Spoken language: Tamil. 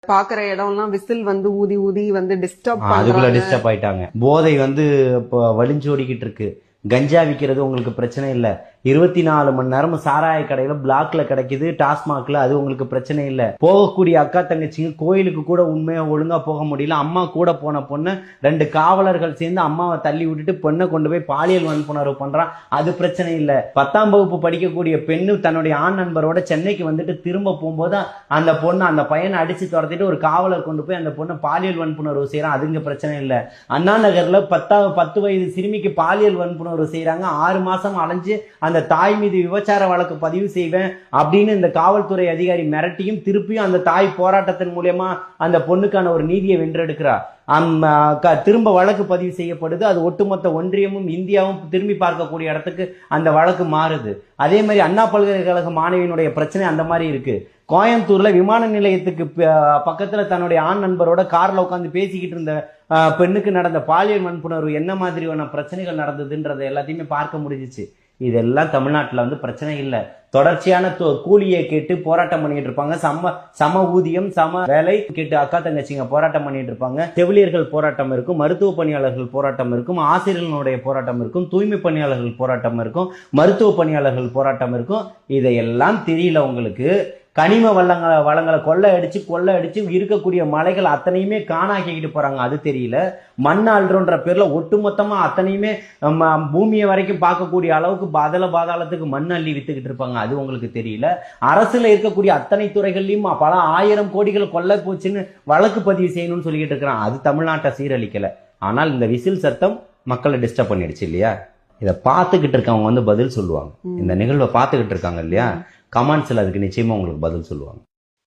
பாக்குற இடம்லாம் விசில் வந்து ஊதி ஊதி வந்து டிஸ்டர்ப் அதுக்குள்ள டிஸ்டர்ப் ஆயிட்டாங்க. போதை வந்து இப்போ வலிஞ்சோடிக்கிட்டு இருக்கு. கஞ்சா விற்கிறது உங்களுக்கு பிரச்சனை இல்ல. 24 மணி நேரமும் சாராய கடையில பிளாக்ல கிடைக்குது, டாஸ்மாக்ல, அது உங்களுக்கு பிரச்சனை இல்ல. போகக்கூடிய அக்கா தங்கச்சிங்க கோயிலுக்கு கூட உண்மையா ஒழுங்கா போக முடியல. அம்மா கூட போன பொண்ணு 2 காவலர்கள் சேர்ந்து அம்மாவை தள்ளி விட்டுட்டு பொண்ணை கொண்டு போய் பாலியல் வன்புணர்வு பண்றான், அது பிரச்சனை இல்ல. 10ஆம் வகுப்பு படிக்கக்கூடிய பெண்ணு தன்னுடைய ஆண் நண்பரோட சென்னைக்கு வந்துட்டு திரும்ப போகும்போது அந்த பொண்ணு அந்த பையனை அடிச்சு துரத்திட்டு ஒரு காவலர் கொண்டு போய் அந்த பொண்ணை பாலியல் வன்புணர்வு செய்யறான், அதுங்க பிரச்சனை இல்ல. அண்ணா நகர்ல 10 வயது சிறுமிக்கு பாலியல் வன்புணர்வு செய்யறாங்க. 6 மாசம் அலைஞ்சு அந்த தாய் மீது விபச்சார வழக்கு பதிவு செய்வேன் அப்படின்னு இந்த காவல்துறை அதிகாரி மிரட்டியும் திருப்பியும் அந்த தாய் போராட்டத்தின் மூலமா அந்த பொண்ணுக்கான ஒரு நீதியை வென்றெடுக்கிறார். திரும்ப வழக்கு பதிவு செய்யப்படுது. அது ஒட்டுமொத்த ஒன்றியமும் இந்தியாவும் திரும்பி பார்க்கக்கூடிய இடத்துக்கு அந்த வழக்கு மாறுது. அதே மாதிரி அண்ணா பல்கலைக்கழக மாணவியினுடைய பிரச்சனை அந்த மாதிரி இருக்கு. கோயம்புத்தூர்ல விமான நிலையத்துக்கு பக்கத்துல தன்னுடைய ஆண் நண்பரோட கார்ல உட்காந்து பேசிக்கிட்டு இருந்த பெண்ணுக்கு நடந்த பாலியல் வன்புணர்வு என்ன மாதிரியான பிரச்சனைகள் நடந்ததுன்றதை எல்லாத்தையுமே பார்க்க முடிஞ்சிச்சு. இதெல்லாம் தமிழ்நாட்டில் வந்து பிரச்சனை இல்லை. தொடர்ச்சியான கூலியை கேட்டு போராட்டம் பண்ணிட்டு இருப்பாங்க. சம ஊதியம் சம வேலை கேட்டு அக்கா தங்கச்சிங்க போராட்டம் பண்ணிட்டு இருப்பாங்க. செவிலியர்கள் போராட்டம் இருக்கும், மருத்துவ பணியாளர்கள் போராட்டம் இருக்கும், ஆசிரியர்களுடைய போராட்டம் இருக்கும், தூய்மை பணியாளர்கள் போராட்டம் இருக்கும், மருத்துவ பணியாளர்கள் போராட்டம் இருக்கும். இதையெல்லாம் தெரியல உங்களுக்கு. கனிம வளங்களை கொள்ளை அடிச்சு இருக்கக்கூடிய மலைகள் அத்தனையுமே காணாக்கிட்டு போறாங்க, அது தெரியல. மண் அள்ளுன்ற பேர்ல ஒட்டுமொத்தமா அத்தனையுமே பூமியை வரைக்கும் பார்க்கக்கூடிய அளவுக்கு பாதாளத்துக்கு மண் அள்ளி வித்துக்கிட்டு இருப்பாங்க, அது உங்களுக்கு தெரியல. அரசுல இருக்கக்கூடிய அத்தனை துறைகள்லயும் பல 1000 கோடிகள் கொள்ளை போச்சுன்னு வழக்கு பதிவு செய்யணும்னு சொல்லிட்டு இருக்கிறான், அது தமிழ்நாட்டை சீரழிக்கல. ஆனால் இந்த விசில் சத்தம் மக்களை டிஸ்டர்ப் பண்ணிடுச்சு இல்லையா? இதை பார்த்துக்கிட்டு இருக்கவங்க வந்து பதில் சொல்லுவாங்க. இந்த நிகழ்வை பார்த்துக்கிட்டு இருக்காங்க இல்லையா, கமெண்ட்ஸ்ல அதுக்கு நிச்சயமா உங்களுக்கு பதில் சொல்லுவாங்க.